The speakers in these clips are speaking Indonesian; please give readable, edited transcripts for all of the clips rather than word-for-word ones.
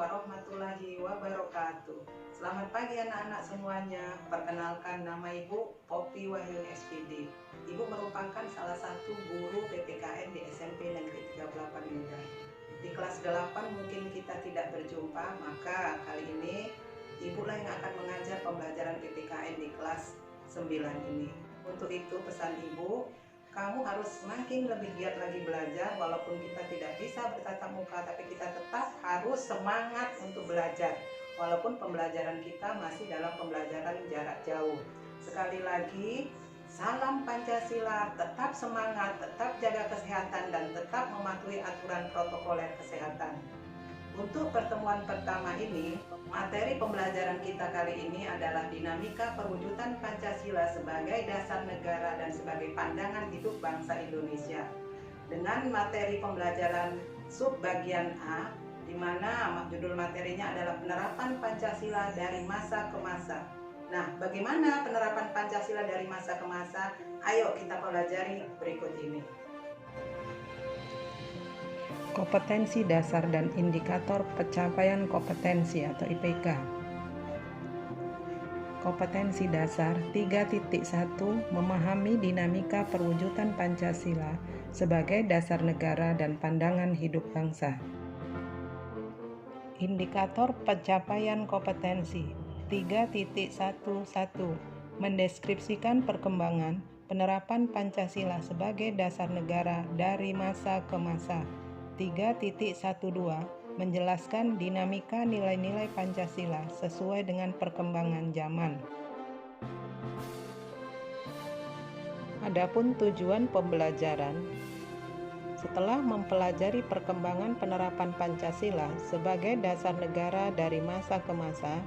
warahmatullahi wabarakatuh. Selamat pagi anak-anak semuanya. Perkenalkan, nama Ibu Poppy Wahyuni SPD. Ibu merupakan salah satu guru PPKN di SMP Negeri 38 Medan. Di kelas 8 mungkin kita tidak berjumpa, maka kali ini Ibu lah yang akan mengajar pembelajaran PPKN di kelas 9 ini. Untuk itu pesan Ibu, kamu harus semakin lebih giat lagi belajar. Walaupun kita tidak bisa bertatap muka, tapi kita tetap harus semangat untuk belajar, walaupun pembelajaran kita masih dalam pembelajaran jarak jauh. Sekali lagi, salam Pancasila, tetap semangat, tetap jaga kesehatan, dan tetap mematuhi aturan protokoler kesehatan. Untuk pertemuan pertama ini, materi pembelajaran kita kali ini adalah dinamika perwujudan Pancasila sebagai dasar negara dan sebagai pandangan hidup bangsa Indonesia. Dengan materi pembelajaran subbagian A, di mana judul materinya adalah penerapan Pancasila dari masa ke masa. Nah, bagaimana penerapan Pancasila dari masa ke masa? Ayo kita pelajari berikut ini. Kompetensi dasar dan indikator pencapaian kompetensi atau IPK. Kompetensi dasar 3.1 memahami dinamika perwujudan Pancasila sebagai dasar negara dan pandangan hidup bangsa. Indikator pencapaian kompetensi 3.11 mendeskripsikan perkembangan penerapan Pancasila sebagai dasar negara dari masa ke masa. 3.12 menjelaskan dinamika nilai-nilai Pancasila sesuai dengan perkembangan zaman. Adapun tujuan pembelajaran, setelah mempelajari perkembangan penerapan Pancasila sebagai dasar negara dari masa ke masa,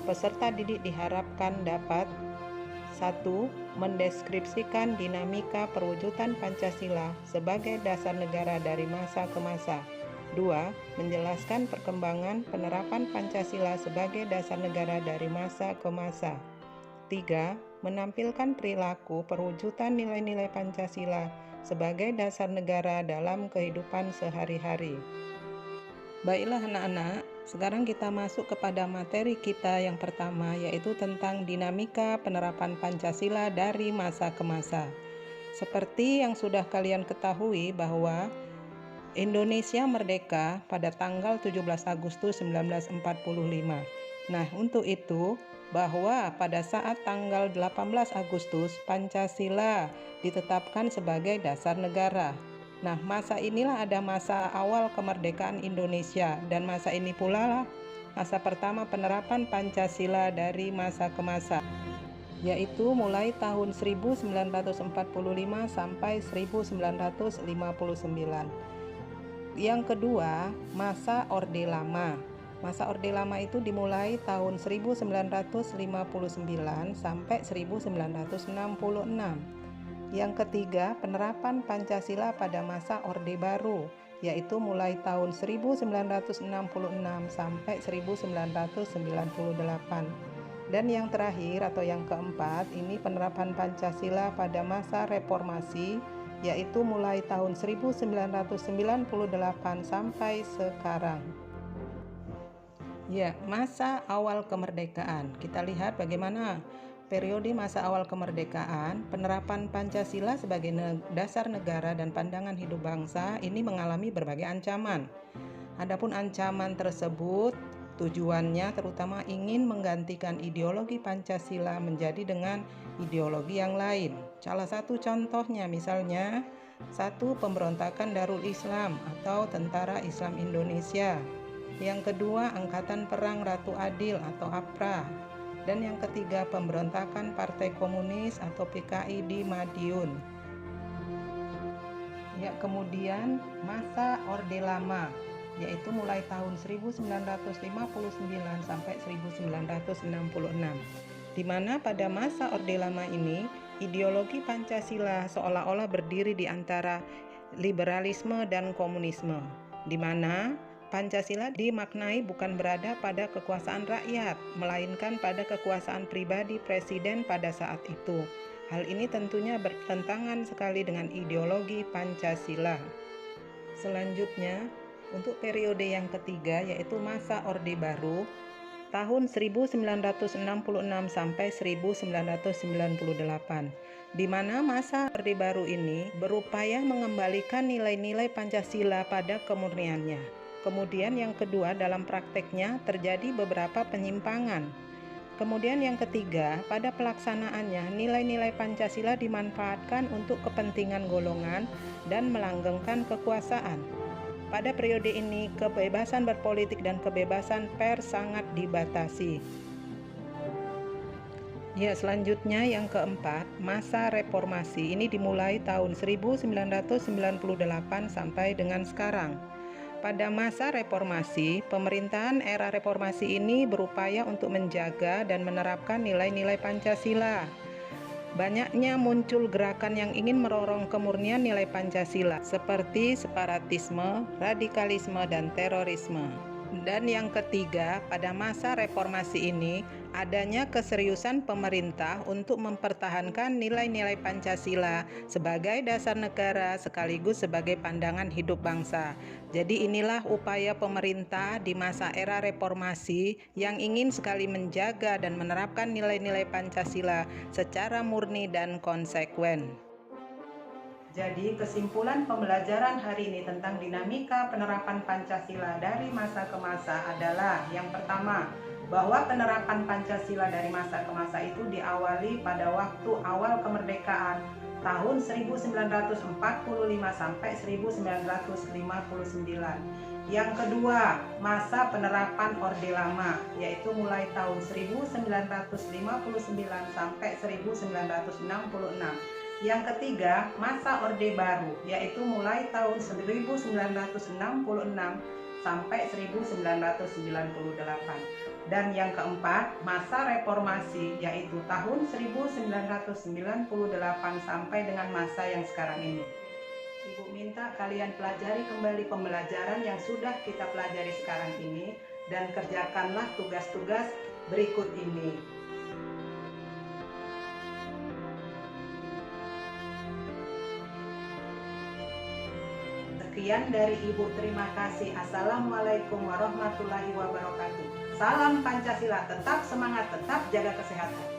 peserta didik diharapkan dapat 1. Mendeskripsikan dinamika perwujudan Pancasila sebagai dasar negara dari masa ke masa. 2. Menjelaskan perkembangan penerapan Pancasila sebagai dasar negara dari masa ke masa. 3. Menampilkan perilaku perwujudan nilai-nilai Pancasila sebagai dasar negara dalam kehidupan sehari-hari. Baiklah anak-anak, sekarang kita masuk kepada materi kita yang pertama, yaitu tentang dinamika penerapan Pancasila dari masa ke masa. Seperti yang sudah kalian ketahui bahwa Indonesia merdeka pada tanggal 17 Agustus 1945. Nah, untuk itu bahwa pada saat tanggal 18 Agustus Pancasila ditetapkan sebagai dasar negara. Nah, masa inilah ada masa awal kemerdekaan Indonesia, dan masa ini pula lah masa pertama penerapan Pancasila dari masa ke masa, yaitu mulai tahun 1945 sampai 1959. Yang kedua, masa Orde Lama. Masa Orde Lama itu dimulai tahun 1959 sampai 1966. Yang ketiga, penerapan Pancasila pada masa Orde Baru, yaitu mulai tahun 1966 sampai 1998. Dan yang terakhir atau yang keempat, ini penerapan Pancasila pada masa Reformasi, yaitu mulai tahun 1998 sampai sekarang. Ya, masa awal kemerdekaan. Kita lihat bagaimana periode masa awal kemerdekaan, penerapan Pancasila sebagai dasar negara dan pandangan hidup bangsa ini mengalami berbagai ancaman. Adapun ancaman tersebut tujuannya terutama ingin menggantikan ideologi Pancasila menjadi dengan ideologi yang lain. Salah satu contohnya misalnya 1. Pemberontakan Darul Islam atau Tentara Islam Indonesia. Yang kedua, Angkatan Perang Ratu Adil atau APRA. Dan yang ketiga, pemberontakan Partai Komunis atau PKI di Madiun. Ya, kemudian masa Orde Lama, yaitu mulai tahun 1959 sampai 1966. Di mana pada masa Orde Lama ini, ideologi Pancasila seolah-olah berdiri di antara liberalisme dan komunisme, di mana Pancasila dimaknai bukan berada pada kekuasaan rakyat, melainkan pada kekuasaan pribadi presiden pada saat itu. Hal ini tentunya bertentangan sekali dengan ideologi Pancasila. Selanjutnya, Untuk periode yang ketiga yaitu masa Orde Baru tahun 1966 sampai 1998, di mana masa Orde Baru ini berupaya mengembalikan nilai-nilai Pancasila pada kemurniannya. Kemudian yang kedua, dalam prakteknya terjadi beberapa penyimpangan. Kemudian yang ketiga, pada pelaksanaannya nilai-nilai Pancasila dimanfaatkan untuk kepentingan golongan dan melanggengkan kekuasaan. Pada periode ini, kebebasan berpolitik dan kebebasan pers sangat dibatasi. Ya, selanjutnya yang keempat, masa reformasi ini dimulai tahun 1998 sampai dengan sekarang. Pada masa reformasi, pemerintahan era reformasi ini berupaya untuk menjaga dan menerapkan nilai-nilai Pancasila. Banyaknya muncul gerakan yang ingin merorong kemurnian nilai Pancasila seperti separatisme, radikalisme, dan terorisme. Dan yang ketiga, pada masa reformasi ini adanya keseriusan pemerintah untuk mempertahankan nilai-nilai Pancasila sebagai dasar negara sekaligus sebagai pandangan hidup bangsa. Jadi inilah upaya pemerintah di masa era reformasi yang ingin sekali menjaga dan menerapkan nilai-nilai Pancasila secara murni dan konsekuen. Jadi kesimpulan pembelajaran hari ini tentang dinamika penerapan Pancasila dari masa ke masa adalah yang pertama, bahwa penerapan Pancasila dari masa ke masa itu diawali pada waktu awal kemerdekaan tahun 1945 sampai 1959. Yang kedua, masa penerapan Orde Lama, yaitu mulai tahun 1959 sampai 1966. Yang ketiga, masa Orde Baru, yaitu mulai tahun 1966 sampai 1998. Dan yang keempat, masa reformasi, yaitu tahun 1998 sampai dengan masa yang sekarang ini. Ibu minta kalian pelajari kembali pembelajaran yang sudah kita pelajari sekarang ini dan kerjakanlah tugas-tugas berikut ini. Sekian dari Ibu, terima kasih. Assalamualaikum warahmatullahi wabarakatuh. Salam Pancasila, tetap semangat, tetap jaga kesehatan.